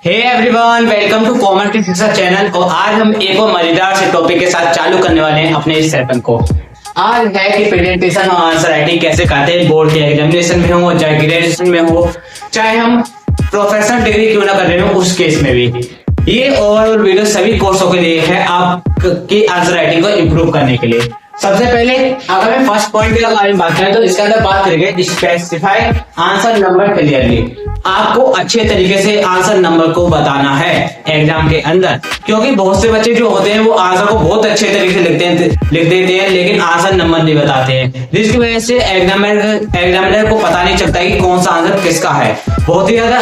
Hey everyone, welcome to common की शिक्षा channel. और आज हम एक और मजेदार से टॉपिक के साथ चालू करने वाले हैं अपने इस सेशन को। आज है कि प्रेजेंटेशन और आंसर राइटिंग कैसे करते हैं, बोर्ड के एग्जामिनेशन में हो, चाहे ग्रेजुएशन में हो, चाहे हम प्रोफेशनल डिग्री क्यों ना कर रहे हो उस केस में भी। ये ओवरऑल वीडियो सभी कोर्सों के लिए है, आपकी आंसर राइटिंग को इम्प्रूव करने के लिए। सबसे पहले अगर मैं फर्स्ट पॉइंट के बारे में बात करें तो इसके अंदर बात करेंगे स्पेसिफाई आंसर नंबर क्लियरली। आपको अच्छे तरीके से आंसर नंबर को बताना है एग्जाम के अंदर, क्योंकि बहुत से बच्चे जो होते हैं वो आंसर को बहुत अच्छे तरीके से लिख देते हैं लेकिन आंसर नंबर नहीं बताते हैं, जिसकी वजह से एग्जामिनर को पता नहीं चलता कि कौन सा आंसर किसका है। बहुत ही ज्यादा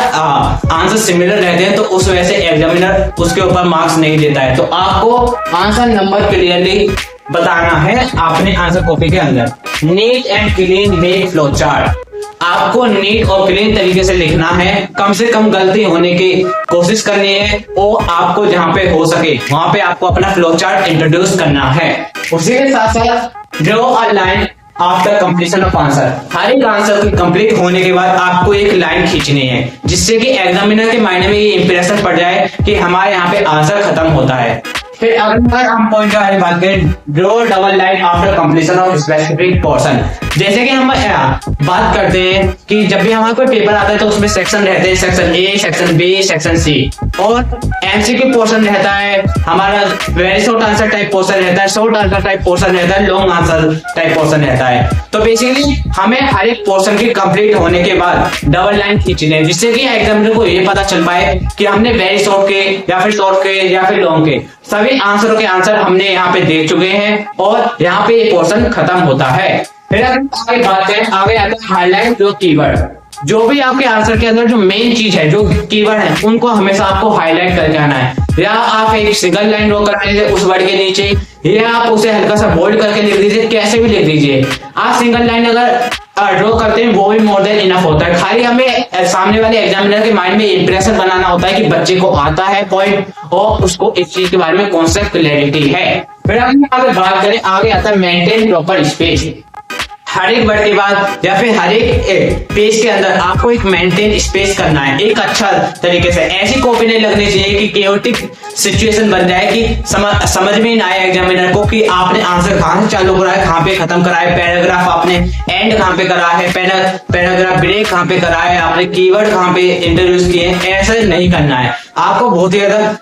आंसर सिमिलर रहते हैं तो उस वजह से एग्जामिनर उसके ऊपर मार्क्स नहीं देता है। तो आपको आंसर नंबर क्लियरली बताना है अपने आंसर कॉपी के अंदर। Neat and clean make flow chart, आपको नीट और क्लीन तरीके से लिखना है, कम से कम गलती होने की कोशिश करनी है और आपको जहां पे हो सके वहां पे आपको अपना फ्लो चार्ट इंट्रोड्यूस करना है। उसी के साथ साथ draw a line after completion of answer, हर एक आंसर कंप्लीट होने के बाद आपको एक लाइन खींचनी है जिससे कि एग्जामिनर के माइंड में ये इंप्रेशन पड़ जाए कि हमारे यहाँ पे आंसर खत्म होता है। फिर अगर हम पॉइंट के बारे में बात करें, draw double line after completion of specific portion. जैसे कि हम बात करते हैं कि जब भी हमारा कोई पेपर आता है तो उसमें सेक्शन रहते हैं, section A, section B, section C, और एमसीक्यू पोर्शन रहता है, हमारा very short answer type portion रहता है, शॉर्ट आंसर टाइप पोर्शन रहता है, लॉन्ग आंसर टाइप पोर्शन रहता है। तो बेसिकली हमें हर एक पोर्शन की कंप्लीट होने के बाद डबल लाइन खींचनी है जिससे कि एग्जामिनर को ये पता चल पाए कि हमने वेरी शॉर्ट के या फिर शॉर्ट के या फिर लॉन्ग के सभी आंसरों के आंसर हमने यहाँ पे दे चुके हैं और यहाँ पे ये पोर्शन खत्म होता है। फिर अगर आगे बात करें, आगे आता है हाईलाइट जो कीवर्ड। जो भी आपके आंसर के अंदर जो मेन चीज है, जो कीवर्ड है, उनको हमेशा आपको हाईलाइट करके आना है। या आप एक सिंगल लाइन ड्रॉ कर लीजिए उस वर्ड के नीचे, या आप उसे हल्का सा बोल्ड करके लिख दीजिए, कैसे भी लिख दीजिए। आप सिंगल लाइन अगर ड्रॉ करते हैं वो भी मोर देन इनफ होता है। खाली हमें सामने वाले एग्जामिनर के माइंड में इंप्रेशन बनाना होता है कि बच्चे को आता है पॉइंट और उसको इस चीज के बारे में कॉन्सेप्ट क्लैरिटी है। फिर हम आगे बात करें, आगे आता है मेंटेन प्रॉपर स्पेस। हर एक वर्ड के बाद या फिर हर एक पेज के अंदर आपको एक मेंटेन स्पेस करना है एक अच्छा तरीके से। ऐसी कॉपी नहीं लगनी चाहिए कि केओटिक सिचुएशन बन जाए कि समझ में ना आए एग्जामिनर को कि आपने आंसर कहां से चालू करा है, कहां पे खत्म करा है, पैराग्राफ आपने एंड कहां पे करा है, पैराग्राफ ब्रेक कहां पे करा है, आपने कीवर्ड कहां पे इंट्रोड्यूस किए हैं। ऐसा नहीं करना है आपको। बहुत ही ज्यादा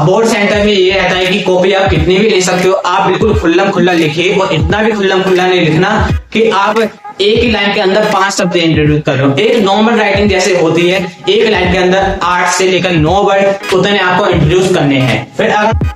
बोर्ड सेंटर में ये रहता है कि कॉपी आप कितनी भी ले सकते हो, आप बिल्कुल खुल्लम खुल्ला लिखिए और इतना भी खुल्लम खुल्ला नहीं लिखना कि आप एक ही लाइन के अंदर 5 शब्द इंट्रोड्यूस कर रहे हो। एक नॉर्मल राइटिंग जैसे होती है, एक लाइन के अंदर 8 से लेकर 9 वर्ड उतने आपको इंट्रोड्यूस करने हैं। फिर अगर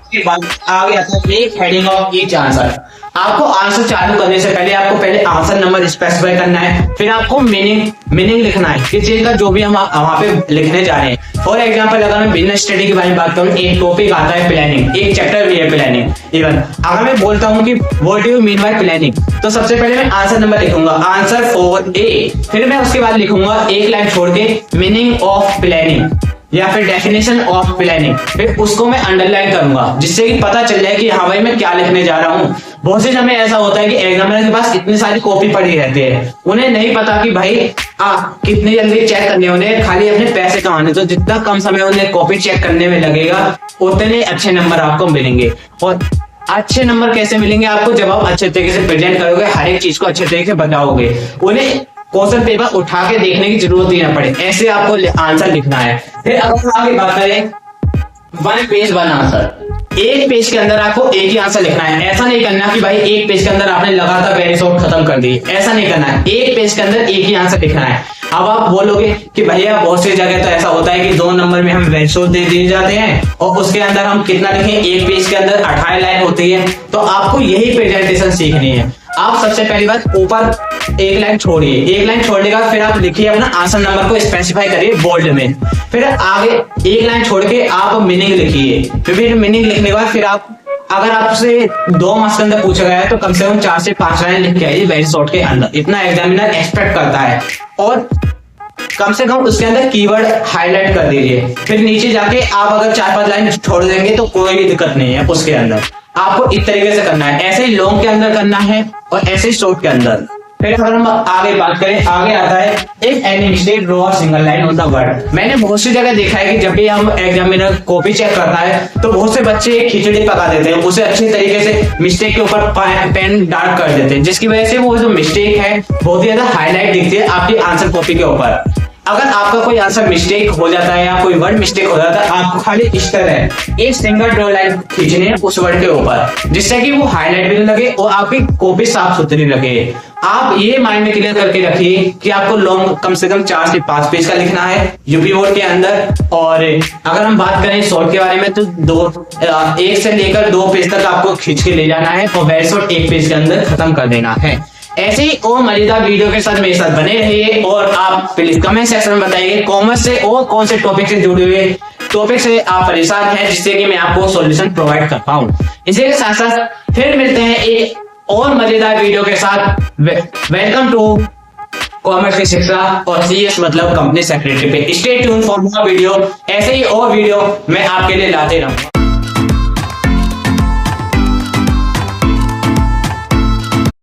आगे आता है एक हेडिंग ऑफ ईच आंसर। आपको आंसर चालू करने से पहले आपको पहले आंसर नंबर स्पेसिफाई करना है, फिर आपको मीनिंग लिखना है किस चीज का जो भी हम वहां पे लिखने जा रहे हैं। फॉर एग्जांपल अगर मैं बिजनेस स्टडी के बारे में बात करूं, एक टॉपिक आता है प्लानिंग, एक चैप्टर भी है प्लानिंग। इवन अगर मैं बोलता हूं कि what do you mean by planning, तो सबसे पहले मैं आंसर नंबर लिखूंगा, आंसर फॉर ए। फिर मैं उसके बाद लिखूंगा एक लाइन छोड़ के मीनिंग ऑफ प्लानिंग या फिर डेफिनेशन ऑफ प्लानिंग। फिर उसको मैं अंडरलाइन करूंगा जिससे कि पता चल जाए कि हाँ भाई मैं क्या लिखने जा रहा हूँ। बहुत से समय ऐसा होता है कि एग्जामिनर के पास इतनी सारी कॉपी पड़ी रहती है, उन्हें नहीं पता कि भाई कितनी जल्दी चेक करने, उन्हें खाली अपने पैसे कमाने। तो जितना कम समय उन्हें कॉपी चेक करने में लगेगा उतने अच्छे नंबर आपको मिलेंगे। और अच्छे नंबर कैसे मिलेंगे आपको, जब आप अच्छे तरीके से प्रेजेंट करोगे, हर एक चीज को अच्छे तरीके से बताओगे, उन्हें क्वेश्चन पेपर उठा के देखने की जरूरत ही ना पड़े। ऐसे आपको आंसर लिखना है। फिर अगर आगे बात करें, 1 पेज 1 आंसर। एक पेज के अंदर आपको एक ही आंसर लिखना है। ऐसा नहीं करना कि भाई एक पेज के अंदर आपने लगातार वेरी शॉर्ट खत्म कर दी, ऐसा नहीं करना है। एक पेज के अंदर एक ही आंसर लिखना है। अब आप बोलोगे कि भैया बहुत सी जगह तो ऐसा होता है कि 2 नंबर में हम वेरी शॉर्ट दे दिए जाते हैं और उसके अंदर हम कितना लिखें, एक पेज के अंदर 18 लाइन होती है। तो आपको यही प्रेजेंटेशन सीखनी है। आप सबसे पहली बात ऊपर एक लाइन छोड़िए, एक लाइन छोड़ने के बाद फिर आप लिखिए अपना आंसर नंबर को स्पेसिफाई करिए बोल्ड में। फिर आगे एक लाइन छोड़ के आप मीनिंग लिखिए। फिर मीनिंग लिखने के बाद फिर आप, अगर आपसे 2 मार्क्स के अंदर पूछा गया है तो कम से कम 4 से 5 लाइन लिख के आइए वेरी शॉर्ट के अंदर। इतना एग्जामिनर एक्सपेक्ट करता है। और कम से कम उसके अंदर कीवर्ड हाईलाइट कर दीजिए। फिर नीचे जाके आप अगर 4-5 लाइन छोड़ देंगे तो कोई भी दिक्कत नहीं है उसके अंदर। आपको इस तरीके से करना है। ऐसे ही लॉन्ग के अंदर करना है और ऐसे ही शॉर्ट के अंदर। फिर अगर हम आगे बात करें, आगे आता है एक any mistake draw a single line on the word. मैंने बहुत सी जगह देखा है कि जब भी हम एग्जामिनर कॉपी चेक करता है तो बहुत से बच्चे खिचड़ी पका देते हैं, उसे अच्छी तरीके से मिस्टेक के ऊपर पेन डार्क कर देते हैं, जिसकी वजह से वो जो मिस्टेक है बहुत ही ज्यादा हाईलाइट दिखती है आपकी आंसर कॉपी के ऊपर। अगर आपका कोई आंसर मिस्टेक हो जाता है या कोई वर्ड मिस्टेक हो जाता है, आपको खाली इस तरह एक सिंगल ड्रॉ लाइन खींचनी है उस वर्ड के ऊपर, जिससे कि वो हाईलाइट भी लगे और आपकी कॉपी साफ सुथरी लगे। आप ये माइंड में क्लियर करके रखिए कि आपको लॉन्ग कम से कम 4 से 5 पेज का लिखना है यूपी बोर्ड के अंदर। और अगर हम बात करें शॉर्ट के बारे में तो 1 से लेकर 2 पेज तक आपको खींच के ले जाना है और वेरी शॉर्ट 1 पेज के अंदर खत्म कर देना है। ऐसे ही और मजेदार वीडियो के साथ मेरे साथ बने रहिए और आप प्लीज कमेंट सेक्शन में बताइए कॉमर्स से और कौन से टॉपिक से जुड़े हुए टॉपिक से आप परेशान हैं, जिससे कि मैं आपको सॉल्यूशन प्रोवाइड कर पाऊं। इसी के साथ साथ फिर मिलते हैं एक और मजेदार वीडियो के साथ। वेलकम टू कॉमर्स की शिक्षा और CS मतलब कंपनी सेक्रेटरी पे। Stay tune for more video. ऐसे ही और वीडियो मैं आपके लिए लाते रहूंगा।